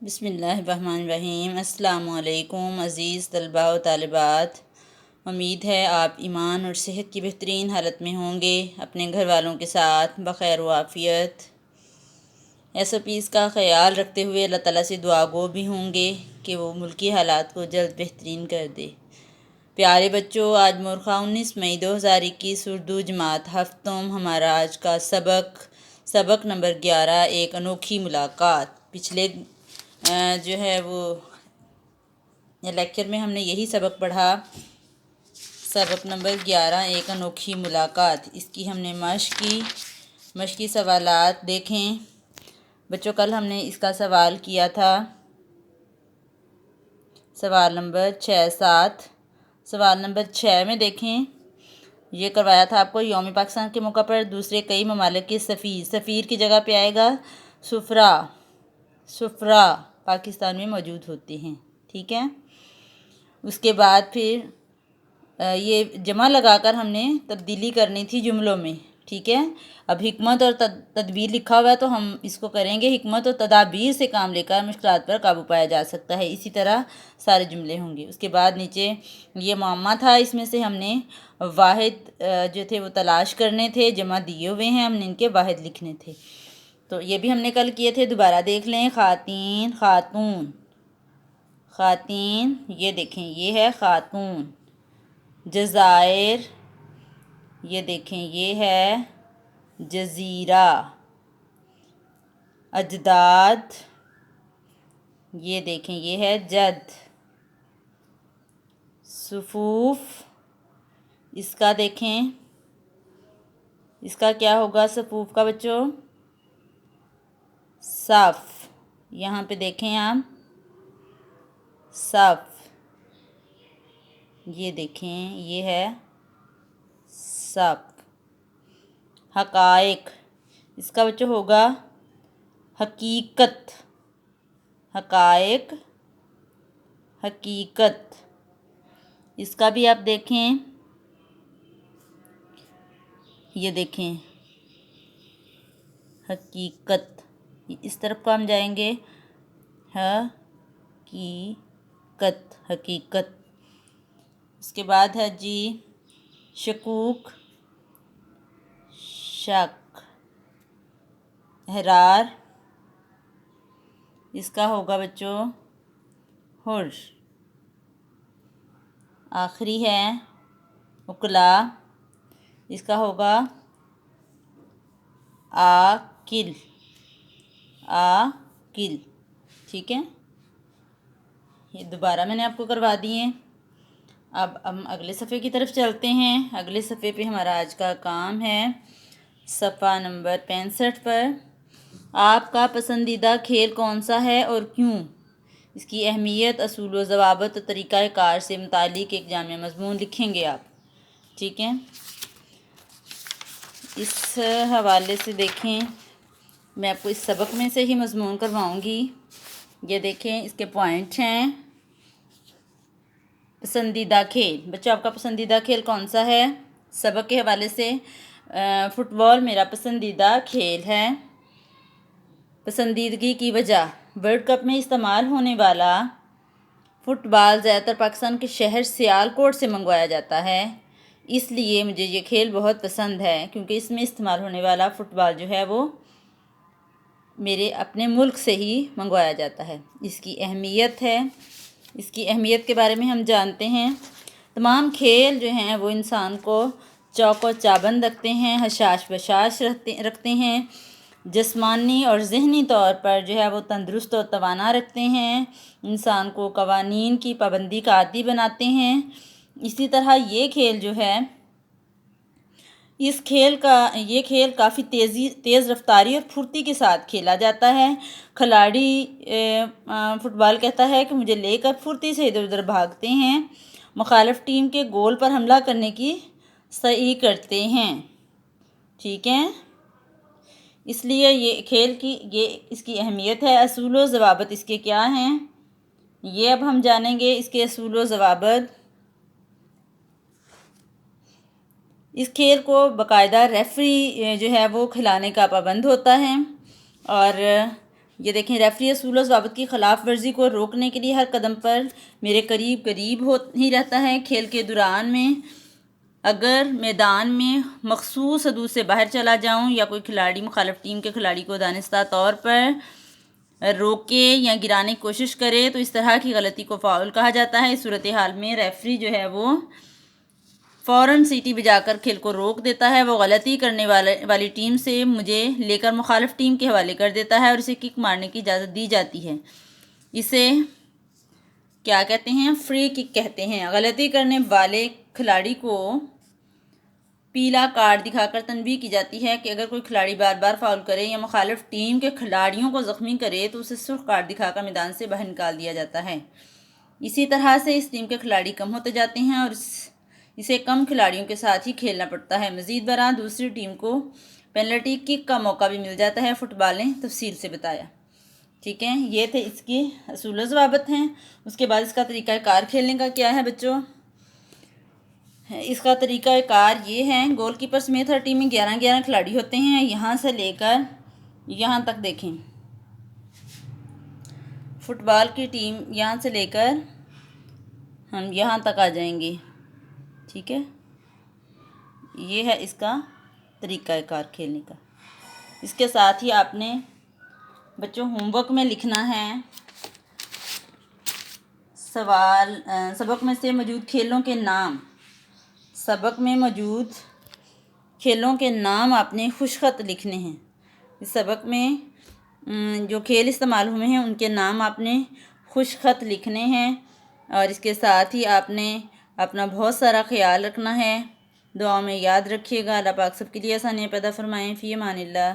بسم اللہ الرحمن الرحیم۔ السلام علیکم عزیز طلباء و طالبات، امید ہے آپ ایمان اور صحت کی بہترین حالت میں ہوں گے، اپنے گھر والوں کے ساتھ بخیر و عافیت۔ SOPs کا خیال رکھتے ہوئے اللہ تعالیٰ سے دعا گو بھی ہوں گے کہ وہ ملکی حالات کو جلد بہترین کر دے۔ پیارے بچوں، آج مورخہ 19 مئی 2021 اردو جماعت ہفتم ہمارا آج کا سبق نمبر 11 ایک انوکھی ملاقات۔ پچھلے جو ہے وہ لیکچر میں ہم نے یہی سبق پڑھا، سبق نمبر 11 ایک انوکھی ملاقات۔ اس کی ہم نے مشقی سوالات دیکھیں بچوں۔ کل ہم نے اس کا سوال کیا تھا، سوال نمبر 6-7۔ سوال نمبر 6 میں دیکھیں، یہ کروایا تھا آپ کو، یوم پاکستان کے موقع پر دوسرے کئی ممالک کے سفیر کی جگہ پہ آئے گا سفرا پاکستان میں موجود ہوتے ہیں، ٹھیک ہے۔ اس کے بعد پھر یہ جمع لگا کر ہم نے تبدیلی کرنی تھی جملوں میں، ٹھیک ہے۔ اب حکمت اور تدبیر لکھا ہوا ہے تو ہم اس کو کریں گے، حکمت اور تدابیر سے کام لے کر مشکلات پر قابو پایا جا سکتا ہے، اسی طرح سارے جملے ہوں گے۔ اس کے بعد نیچے یہ معمہ تھا، اس میں سے ہم نے واحد جو تھے وہ تلاش کرنے تھے، جمع دیے ہوئے ہیں، ہم نے ان کے واحد لکھنے تھے، تو یہ بھی ہم نے کل کیے تھے، دوبارہ دیکھ لیں۔ خواتین، یہ دیکھیں یہ ہے خاتون۔ جزائر، یہ دیکھیں یہ ہے جزیرہ۔ اجداد، یہ دیکھیں یہ ہے جد۔ صفوف، اس کا دیکھیں، اس کا کیا ہوگا صفوف کا بچوں؟ صف۔ یہاں پہ دیکھیں آپ، صف، یہ دیکھیں یہ ہے صف۔ حقائق، اس کا بچوں ہوگا حقیقت۔ حقائق، حقیقت، اس کا بھی آپ دیکھیں، یہ دیکھیں حقیقت، اس طرف کو ہم جائیں گے، حقیقت۔ اس کے بعد ہے جی شکوک، شک۔ احرار، اس کا ہوگا بچوں حر۔ آخری ہے وکلا، اس کا ہوگا عاقل، ٹھیک ہے۔ یہ دوبارہ میں نے آپ کو کروا دیے۔ اب ہم اگلے صفحے کی طرف چلتے ہیں۔ اگلے صفحے پہ ہمارا آج کا کام ہے صفحہ نمبر 65 پر، آپ کا پسندیدہ کھیل کون سا ہے اور کیوں؟ اس کی اہمیت، اصول و ضوابط اور طریقہ کار سے متعلق ایک جامع مضمون لکھیں گے آپ، ٹھیک ہے۔ اس حوالے سے دیکھیں، میں آپ کو اس سبق میں سے ہی مضمون کرواؤں گی۔ یہ دیکھیں اس کے پوائنٹ ہیں۔ پسندیدہ کھیل، بچوں آپ کا پسندیدہ کھیل کون سا ہے؟ سبق کے حوالے سے فٹ بال میرا پسندیدہ کھیل ہے۔ پسندیدگی کی وجہ، ورلڈ کپ میں استعمال ہونے والا فٹ بال زیادہ تر پاکستان کے شہر سیالکوٹ سے منگوایا جاتا ہے، اس لیے مجھے یہ کھیل بہت پسند ہے، کیونکہ اس میں استعمال ہونے والا فٹ بال جو ہے وہ میرے اپنے ملک سے ہی منگوایا جاتا ہے۔ اس کی اہمیت ہے، اس کی اہمیت کے بارے میں ہم جانتے ہیں۔ تمام کھیل جو ہیں وہ انسان کو چوک و چابند رکھتے ہیں، حشاش بشاش رکھتے ہیں، جسمانی اور ذہنی طور پر جو ہے وہ تندرست و توانا رکھتے ہیں، انسان کو قوانین کی پابندی کا عادی بناتے ہیں۔ اسی طرح یہ کھیل جو ہے، یہ کھیل کافی تیز رفتاری اور پھرتی کے ساتھ کھیلا جاتا ہے۔ کھلاڑی فٹ بال کہتا ہے کہ مجھے لے کر پھرتی سے ادھر ادھر بھاگتے ہیں، مخالف ٹیم کے گول پر حملہ کرنے کی سعی کرتے ہیں، ٹھیک ہے۔ اس لیے یہ کھیل اس کی اہمیت ہے۔ اصول و ضوابط اس کے کیا ہیں، یہ اب ہم جانیں گے، اس کے اصول و ضوابط۔ اس کھیل کو باقاعدہ ریفری جو ہے وہ کھلانے کا پابند ہوتا ہے، اور یہ دیکھیں، ریفری اصول و ضوابط کی خلاف ورزی کو روکنے کے لیے ہر قدم پر میرے قریب ہی رہتا ہے۔ کھیل کے دوران میں اگر میدان میں مخصوص حدود سے باہر چلا جاؤں یا کوئی کھلاڑی مخالف ٹیم کے کھلاڑی کو دانستہ طور پر روکے یا گرانے کی کوشش کرے تو اس طرح کی غلطی کو فاؤل کہا جاتا ہے۔ اس صورتحال میں ریفری جو ہے وہ فوراً سیٹی بجا کر کھیل کو روک دیتا ہے۔ وہ غلطی کرنے والی ٹیم سے مجھے لے کر مخالف ٹیم کے حوالے کر دیتا ہے اور اسے کک مارنے کی اجازت دی جاتی ہے۔ اسے کیا کہتے ہیں؟ فری کک کہتے ہیں۔ غلطی کرنے والے کھلاڑی کو پیلا کارڈ دکھا کر تنبیہ کی جاتی ہے کہ اگر کوئی کھلاڑی بار بار فاؤل کرے یا مخالف ٹیم کے کھلاڑیوں کو زخمی کرے تو اسے سرخ کارڈ دکھا کر میدان سے باہر نکال دیا جاتا ہے۔ اسی طرح سے اس ٹیم کے کھلاڑی کم ہوتے جاتے ہیں اور اسے کم کھلاڑیوں کے ساتھ ہی کھیلنا پڑتا ہے۔ مزید برآں دوسری ٹیم کو پینلٹی کک کا موقع بھی مل جاتا ہے۔ فٹ بال نے تفصیل سے بتایا۔ ٹھیک ہے، یہ تھے اس کی اصول و ضوابط ہیں۔ اس کے بعد اس کا طریقہ کار کھیلنے کا کیا ہے بچوں؟ اس کا طریقہ کار یہ ہے، گول کیپر سمیت ہر ٹیم میں 11 کھلاڑی ہوتے ہیں۔ یہاں سے لے کر یہاں تک دیکھیں، فٹ بال کی ٹیم یہاں سے لے کر ہم یہاں تک آ جائیں گے۔ ٹھیک ہے، یہ ہے اس کا طریقہ کار کھیلنے کا۔ اس کے ساتھ ہی آپ نے بچوں ہوم ورک میں لکھنا ہے سوال، سبق میں سے موجود کھیلوں کے نام۔ سبق میں موجود کھیلوں کے نام آپ نے خوش خط لکھنے ہیں۔ اس سبق میں جو کھیل استعمال ہوئے ہیں ان کے نام آپ نے خوش خط لکھنے ہیں، اور اس کے ساتھ ہی آپ نے اپنا بہت سارا خیال رکھنا ہے۔ دعاؤں میں یاد رکھیے گا۔ اللہ پاک سب کے لیے آسانیاں پیدا فرمائیں۔ فی امان اللہ۔